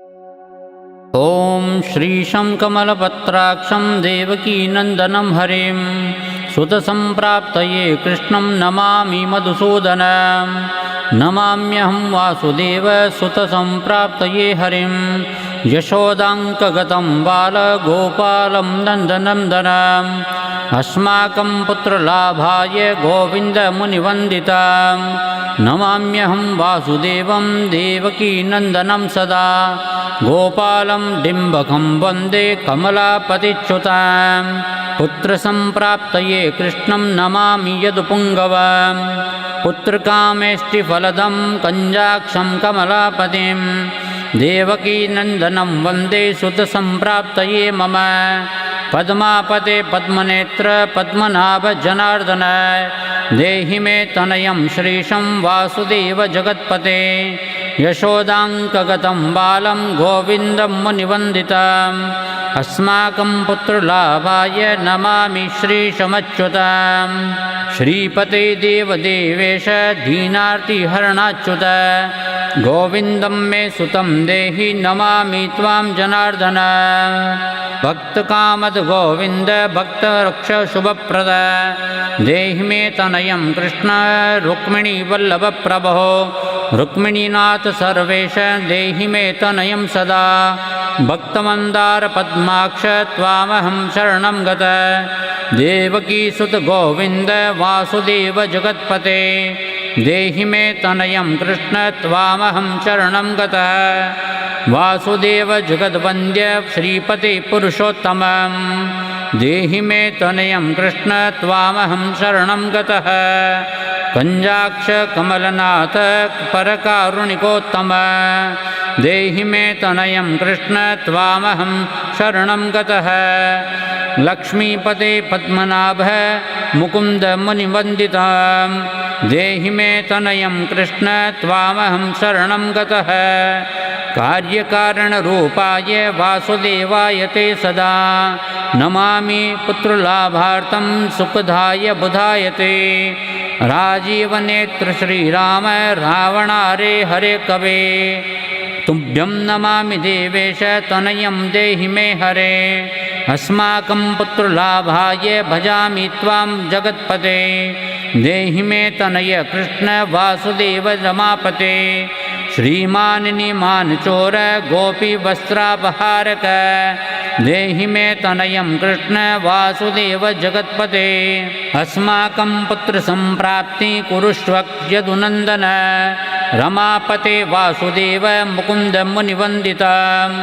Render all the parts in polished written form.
ॐ श्रीशं कमलपत्राक्षं देवकीनन्दनं हरिं सुतसम्प्राप्तये कृष्णं नमामि मधुसूदनं नमाम्यहं वासुदेवसुतसम्प्राप्तये हरिं यशोदाङ्कगतं बालगोपालं नन्दनन्दनम् अस्माकं पुत्रलाभाय गोविन्दमुनिवन्दितं नमाम्यहं वासुदेवं देवकीनन्दनं सदा गोपालं डिम्बकं वन्दे कमलापतिच्युतां पुत्रसम्प्राप्तये कृष्णं नमामि यदुपुङ्गवं पुत्रकामेष्टिफलदं कञ्जाक्षं कमलापतिं देवकीनन्दनं वन्दे सुतसम्प्राप्तये मम पद्मापते पद्मनेत्र पद्मनाभ जनार्दन देहि मे तनयं श्रीशं वासुदेव जगत्पते यशोदाङ्कगतं बालं गोविन्दं मुनिवन्दितम् अस्माकं पुत्रलाभाय नमामि श्रीशमच्युतं श्रीपते देवदेवेश दीनार्तिहरणाच्युत गोविन्दं मे सुतं देहि नमामि त्वां जनार्दन भक्तकामद गोविन्द भक्तरक्ष शुभप्रद देहि मे तनयं कृष्ण रुक्मिणीवल्लभप्रभो रुक्मिणीनाथ सर्वेश देहि मे तनयं सदा भक्तमन्दार पद्माक्ष त्वामहं शरणं गत देवकीसुत गोविन्द वासुदेव जगत्पते देहि मे तनयं कृष्ण त्वामहं शरणं गतः वासुदेव जगद्वन्द्य श्रीपते पुरुषोत्तमं देहि मे तनयं कृष्ण त्वामहं शरणं गतः कञ्जाक्ष कमलनाथ परकारुणिकोत्तम देहि मे तनयं कृष्ण त्वामहं शरणं गतः लक्ष्मीपते पद्मनाभ मुकुन्द मुनिवन्दितं देहि मे तनयं कृष्ण त्वामहं शरणं गतः कार्यकारणरूपाय वासुदेवाय ते सदा नमामि पुत्रलाभार्थं सुखदाय बुधाय ते राजीवनेत्र श्रीराम रावणारे हरे कवे तुभ्यं नमामि देवेश तनयं देहि मे हरे अस्माकं पुत्रलाभाय भजामि त्वां जगत्पते देहि मे तनय कृष्ण वासुदेव रमापते श्रीमानिनिमान चोर गोपी वस्त्रापहारक देहि मे तनयं कृष्ण वासुदेव जगत्पते अस्माकं पुत्रसम्प्राप्ति कुरुष्व यदुनन्दन रमापते वासुदेव मुकुन्द मुनिवन्दितं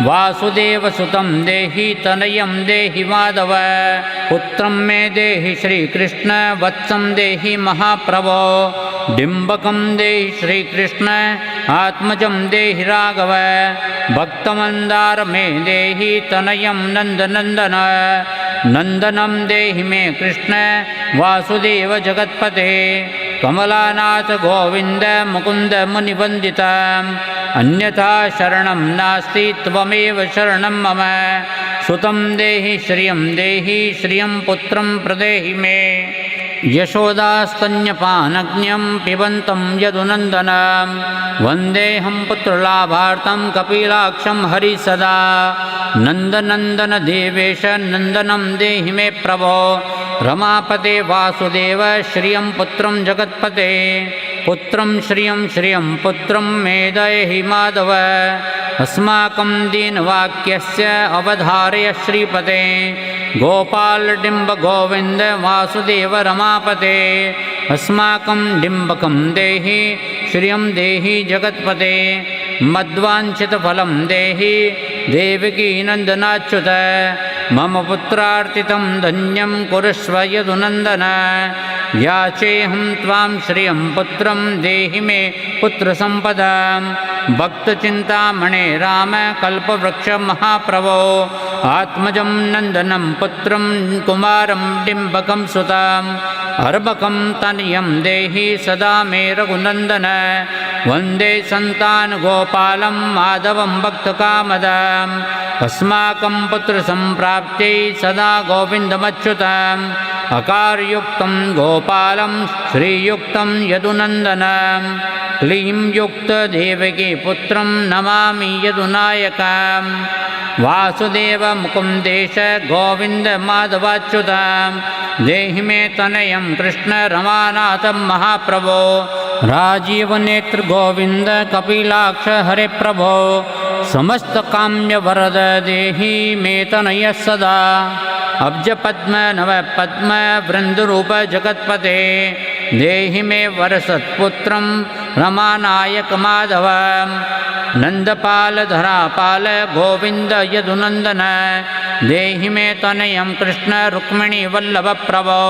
वासुदेवसुतं देहि तनयं देहि माधव पुत्रं मे देहि श्रीकृष्ण वत्सं देहि महाप्रभो डिम्बकं देहि श्रीकृष्ण आत्मजं देहि राघव भक्तमन्दार मे देहि तनयं नन्दनन्दन नन्दनं देहि मे कृष्ण वासुदेव जगत्पते कमलानाथ गोविन्द मुकुन्द मुनिवन्दितम् अन्यथा शरणं नास्ति त्वमेव शरणं मम सुतं देहि श्रियं पुत्रं प्रदेहि मे यशोदास्तन्यपानज्ञं पिबन्तं यदुनन्दनं वन्देऽहं पुत्रलाभार्थं कपिलाक्षं हरिसदा नन्दनन्दन देवेश नन्दनं देहि मे प्रभो रमापते वासुदेव श्रियं पुत्रं जगत्पते पुत्रं श्रियं पुत्रं मे देहि माधव अस्माकं दीनवाक्यस्य अवधारय श्रीपते गोपाल डिम्ब गोविन्द वासुदेव रमापते अस्माकं डिम्बकं देहि श्रियं देहि जगत्पते मद्वाञ्छितफलं देहि देवकी नन्दनाच्युत मम पुत्रार्थितं धन्यं कुरुष्व यदुनन्दन याचेऽहं त्वां श्रियं पुत्रं देहि मे पुत्रसम्पदां भक्तचिन्तामणे राम कल्पवृक्ष महाप्रभो आत्मजं नन्दनं पुत्रं कुमारं डिम्बकं सुताम् अर्भकं तनयं देहि सदा मे रघुनन्दन वन्दे सन्तानगोपालं माधवं भक्तकामदम् अस्माकं पुत्रसम्प्राप्त्यै सदा गोविन्दमच्युतम् अकारयुक्तं गोपालं श्रीयुक्तं यदुनन्दनं क्लीं युक्तदेवकी पुत्रं नमामि यदुनायकं वासुदेवमुकुन्देश गोविन्द माधवाच्युतं देहि मे तनयं कृष्ण रमानाथं महाप्रभो राजीवनेत्र गोविन्द कपिलाक्ष हरे प्रभो समस्तकाम्यवरद देहि मे तनयः सदा अब्जपद्म नवपद्म वृन्दरूप जगत्पते देहि मे वरसत्पुत्रं रमानायक माधवं नन्दपाल धरापाल गोविन्द यदुनन्दन देहि मे तनयं कृष्ण रुक्मिणी वल्लभ प्रभो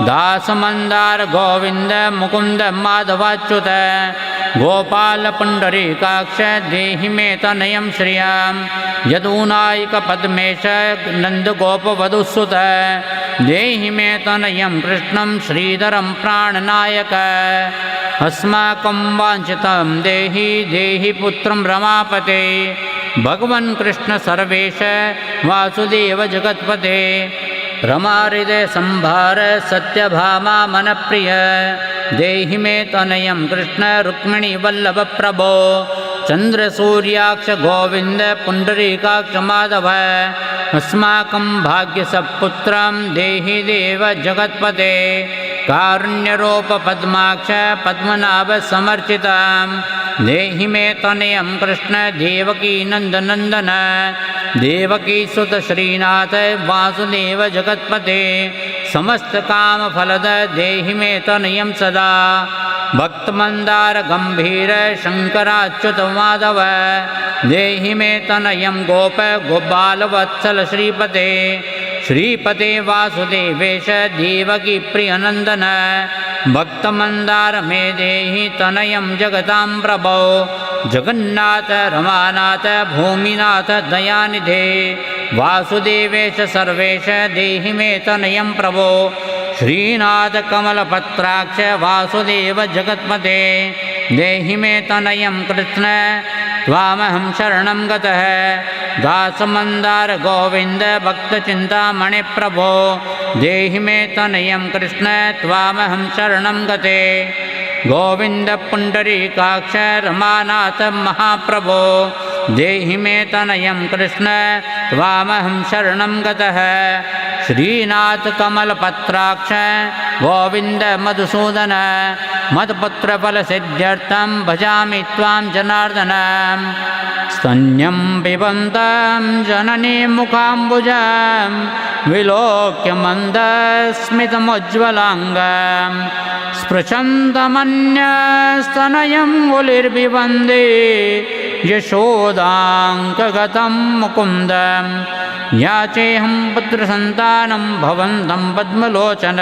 दासमन्दार गोविन्द मुकुन्द माधवाच्युत गोपाल पुण्डरीकाक्ष देहि मे तनयं श्रियं यदुनायक पद्मेश नन्दगोपवधूसुत देहि मे तनयं कृष्णं श्रीधरं प्राणनायक अस्माकं वाञ्छितं देहि देहि पुत्रं रमापते भगवन् कृष्ण सर्वेश वासुदेव जगत्पते रमाहृदय संभार सत्यभामा मनप्रिय देहि मे तनयं कृष्ण रुक्मिणी वल्लभ प्रभो चन्द्रसूर्याक्ष गोविन्द पुण्डरीकाक्ष माधव अस्माकं भाग्यसपुत्रं देहि देव जगत्पते कारुण्यरूप पद्माक्ष पद्मनाभ समर्चितं देहि मे तनयं कृष्ण देवकी नन्दनन्दन देवकी सुत श्रीनाथ वासुदेव जगत्पते समस्त कामफलद देहि मे तनयं सदा भक्तमन्दार गम्भीर शङ्कराच्युत माधव देहि मे तनयं गोप गोपालवत्सल श्रीपते श्रीपते वासुदेवेश देवकी प्रियनन्दन भक्तमन्दार मे देहि तनयं जगतां प्रभो जगन्नाथ रमानाथ भूमिनाथ दयानिधे वासुदेवेश सर्वेश देहि मे तनयं प्रभो श्रीनाथ कमलपत्राक्ष वासुदेव जगत्पते देहि मे तनयं कृष्ण त्वामहं शरणं गतः दासमन्दार गोविन्द भक्तचिन्तामणि प्रभो देहि मे तनयं कृष्ण त्वामहं शरणं गते गोविन्द पुण्डरीकाक्ष रमानाथ महाप्रभो देहि मे तनयं कृष्ण त्वामहं शरणं गतः श्रीनाथ कमलपत्राक्ष गोविन्द मधुसूदन मत्पुत्रफलसिद्ध्यर्थं भजामि त्वां जनार्दन स्तन्यं पिबन्तं जननी मुखाम्बुजं विलोक्य मन्दस्मितमुज्ज्वलाङ्गं स्पृशन्तमन्यस्तनयं गुलिर्बिबन्दे यशोदाङ्कगतं मुकुन्दं याचेऽहं पुत्रसन्तानं भवन्तं पद्मलोचन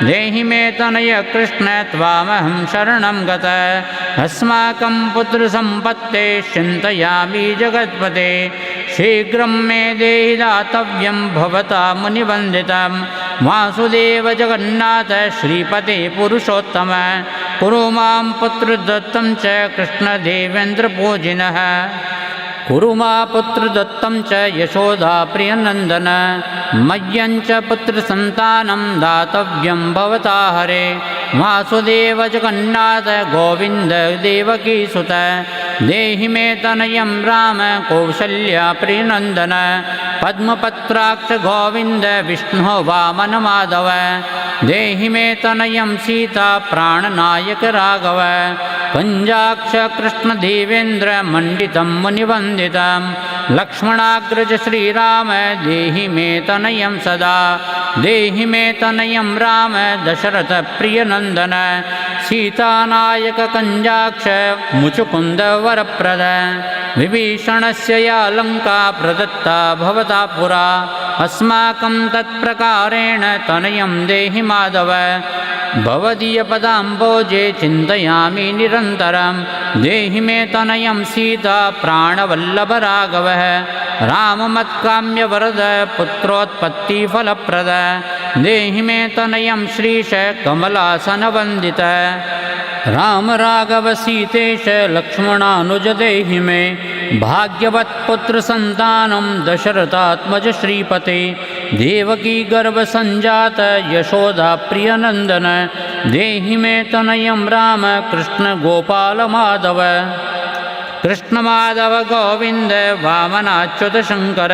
देहि मे तनय कृष्ण त्वामहं शरणं गत अस्माकं पुत्रसम्पत्ते चिन्तयामि जगत्पते शीघ्रं मे देहि दातव्यं भवता मुनिवन्दितं वासुदेव जगन्नाथ श्रीपते पुरुषोत्तम कुरु मां पुत्रदत्तं च कृष्णदेवेन्द्रपूजिनः कुरु मा पुत्रदत्तं च यशोदा प्रियनन्दन मह्यं च पुत्रसन्तानं दातव्यं भवता हरे वासुदेव जगन्नाथ गोविन्द देवकीसुत देहि मे तनयं राम कौसल्या प्रियनन्दन पद्मपत्राक्ष गोविन्द विष्णु वामन माधव देहि मे तनयं सीता प्राणनायक राघव पञ्जाक्ष कृष्णदेवेन्द्र मण्डितं मुनिवन्दितं लक्ष्मणाग्रज श्रीराम देहि मे तनयं सदा देहि मे तनयं राम दशरथ प्रियनन्दन सीतानायक कञ्जाक्ष मुचुकुन्द वरप्रद विभीषणस्य या लङ्का प्रदत्ता भवता पुरा अस्माकं तत्प्रकारेण तनयं देहि माधव भवदीयपदाम्बोजे चिन्तयामि निरन्तरं देहि मे तनयं सीता प्राणवल्लभ राघवः राममत्काम्यवरद पुत्रोत्पत्तिफलप्रद देहि मे तनयं श्रीश कमलासनवन्दित राम राघव सीतेश लक्ष्मणानुज देहि मे भाग्यवत्पुत्रसन्तानं दशरथात्मज श्रीपते देवकी गर्भसञ्जात यशोदा प्रियनन्दन देहि मे तनयं राम कृष्ण गोपाल माधव कृष्ण माधव गोविंद वामनाच्युत शंकर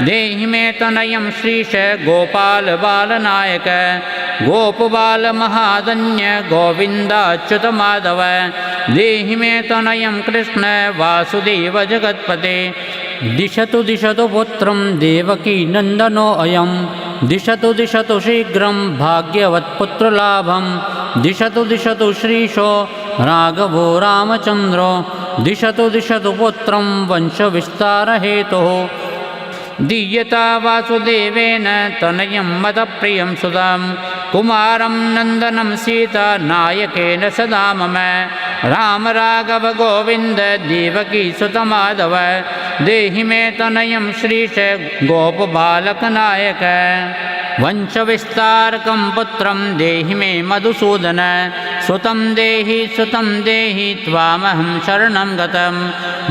देहि मे तनयं श्रीश गोपाल बालनायक गोप बाल महाधन्य गोविंदाच्युत माधव देहि मे तनयं कृष्ण वासुदेव जगत्पते दिशतु दिशतु पुत्रं देवकी नन्दनो अयं दिशतु दिशतु शीघ्रं भाग्यवत्पुत्रलाभं दिशतु दिशतु श्रीशो राघवो रामचन्द्रो दिशतु दिशतु पुत्रं वंशविस्तारहेतुः दीयता वासुदेवेन तनयं मदप्रियं सुतं कुमारं नन्दनं सीता नायकेन सदा मम राम राघव गोविन्द देवकी सुतमाधव देहि मे तनयं श्रीश गोपबालकनायक वंशविस्तारकं पुत्रं देहि मे मधुसूदन सुतं देहि त्वामहं शरणं गतं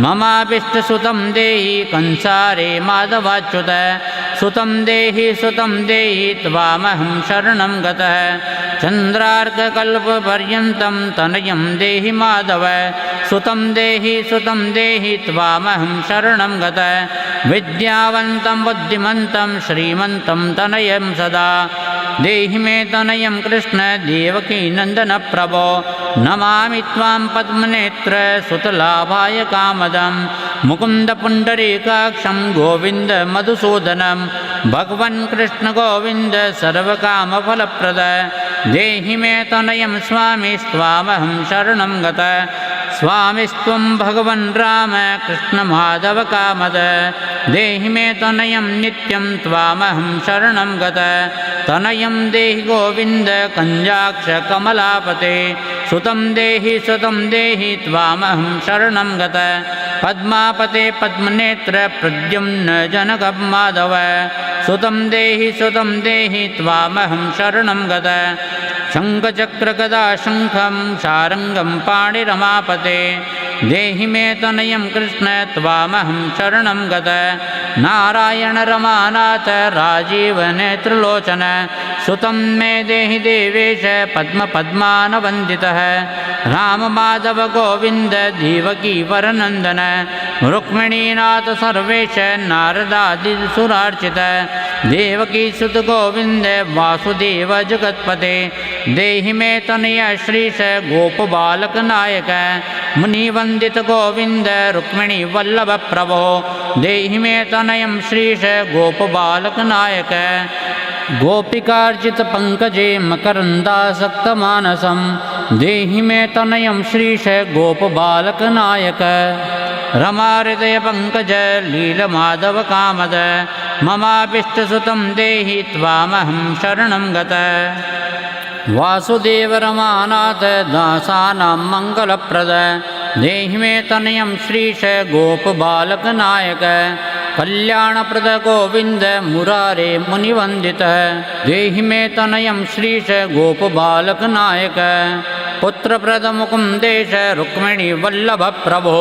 ममाभीष्टसुतं देहि कंसारे माधवाच्युत सुतं देहि त्वामहं शरणं गतः चन्द्रार्ककल्पपर्यन्तं तनयं देहि माधव सुतं देहि त्वामहं शरणं गतः विद्यावन्तं बुद्धिमन्तं श्रीमन्तं तनयं सदा देहि मे तनयं कृष्ण देवकी नन्दन प्रभो नमामि त्वां पद्मनेत्र सुतलाभाय कामदं मुकुन्द पुण्डरीकाक्षं गोविन्द मधुसूदनं भगवन् कृष्ण गोविन्द सर्वकामफलप्रद देहि मे तनयं स्वामी स्वामहं शरणं गतः स्वामिस्त्वं भगवन् राम कृष्ण माधव कामद देहि मे तनयं नित्यं त्वामहं शरणं गतः तनयं देहि गोविन्द कञ्जाक्ष कमलापते सुतं देहि त्वामहं शरणं गतः पद्मापते पद्मनेत्र प्रद्युम्न जनक माधव सुतं देहि त्वामहं शरणं गतः शङ्खचक्रगदा शङ्खं शारङ्गं पाणिरमापते देहि मे तनयं कृष्ण त्वामहं शरणं गतः नारायण रमानाथ राजीव नेत्रलोचन सुतं मे देहि देवेश पद्मपद्मानवन्दितः राम माधव गोविन्द देवकी वरनन्दन रुक्मिणीनाथ सर्वेश नारदादिसुरार्चित देवकी सुत गोविन्द वासुदेव जगत्पते देहि मे तनय श्रीश गोपबालकनायक मुनिवन्दित गोविन्द रुक्मिणी वल्लभ प्रभो देहि मे तनयं श्रीश गोपबालकनायक गोपिकार्जित पंकजे मकरन्दासक्तमानसं देहि मे तनयं श्रीश गोपबालकनायक रमाहृदय पंकज लीलमाधव कामद ममाभीष्टसुतं देहि त्वामहं शरणं गतः वासुदेव रमानाथ दासानां मङ्गलप्रद देहि मे तनयं श्रीश गोपबालकनायक कल्याणप्रद गोविन्द मुरारे मुनिवन्दितः देहि मे तनयं श्रीश गोपबालकनायक पुत्रप्रद मुकुन्देश रुक्मिणी वल्लभ प्रभो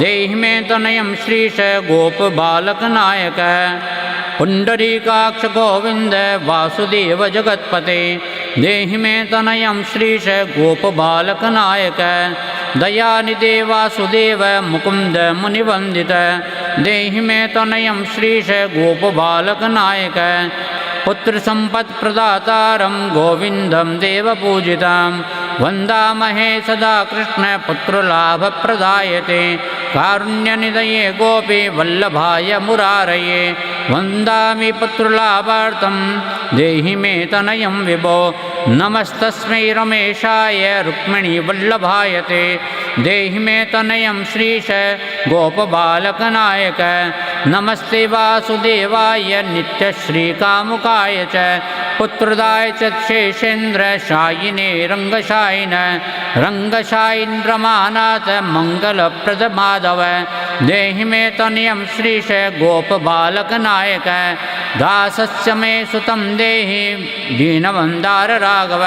देहि मे तनयं श्रीश गोपबालकनायक पुण्डरीकाक्ष गोविन्द वासुदेव जगत्पते देहि मे तनयं श्रीश गोपबालकनायक दयानिधे वासुदेव मुकुन्द मुनिवन्दित देहि मे तनयं श्रीश गोपबालकनायक पुत्रसम्पत्प्रदातारं गोविन्दं देवपूजितं वन्दामहे सदा कृष्ण पुत्रलाभप्रदायते कारुण्यनिधये गोपी वल्लभाय मुरारये वन्दामि पुत्रलाभार्थं देहि मे तनयं विभो नमस्तस्मै रमेशाय रुक्मिणी वल्लभाय ते देहि मे तनयं श्रीश गोपबालकनायक नमस्ते वासुदेवाय नित्यश्रीकामुकाय च पुत्रदाय च शेषेन्द्रशायिने रङ्गशायिन रङ्गशायिन्द्रमानाथ मङ्गलप्रद माधव देहि मे तनयं श्रीश गोपबालकनायक दासस्य मे सुतं देहि दीनवन्दार राघव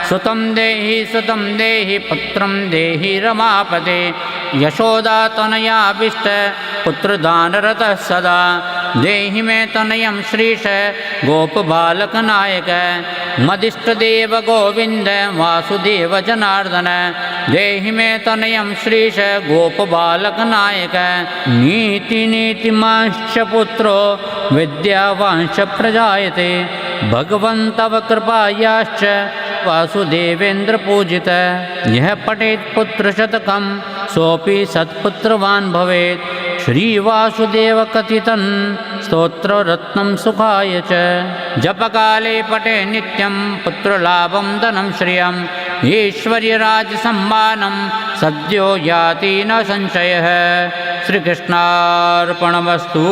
सुतं देहि पुत्रं देहि रमापते यशोदा तनयाभीष्ट पुत्रदानरतः सदा देहि मे तनयं श्रीश गोपबालकनायक मदिष्टदेव गोविन्द वासुदेव जनार्दन देहि मे तनयं श्रीश गोपबालकनायक नीति नीतिमांश्च पुत्रो विद्यावांश्च प्रजायते भगवन्तव कृपायाश्च वासुदेवेन्द्र पूजित यह पठेत् पुत्रशतकं सोऽपि सत्पुत्रवान् भवेत् श्रीवासुदेव कथितं स्तोत्ररत्नं सुखाय च जपकाले पठे नित्यं पुत्रलाभं धनं श्रियम् ऐश्वर्यराजसम्मानं सद्यो याति न संशयः। श्रीकृष्णार्पणमस्तु।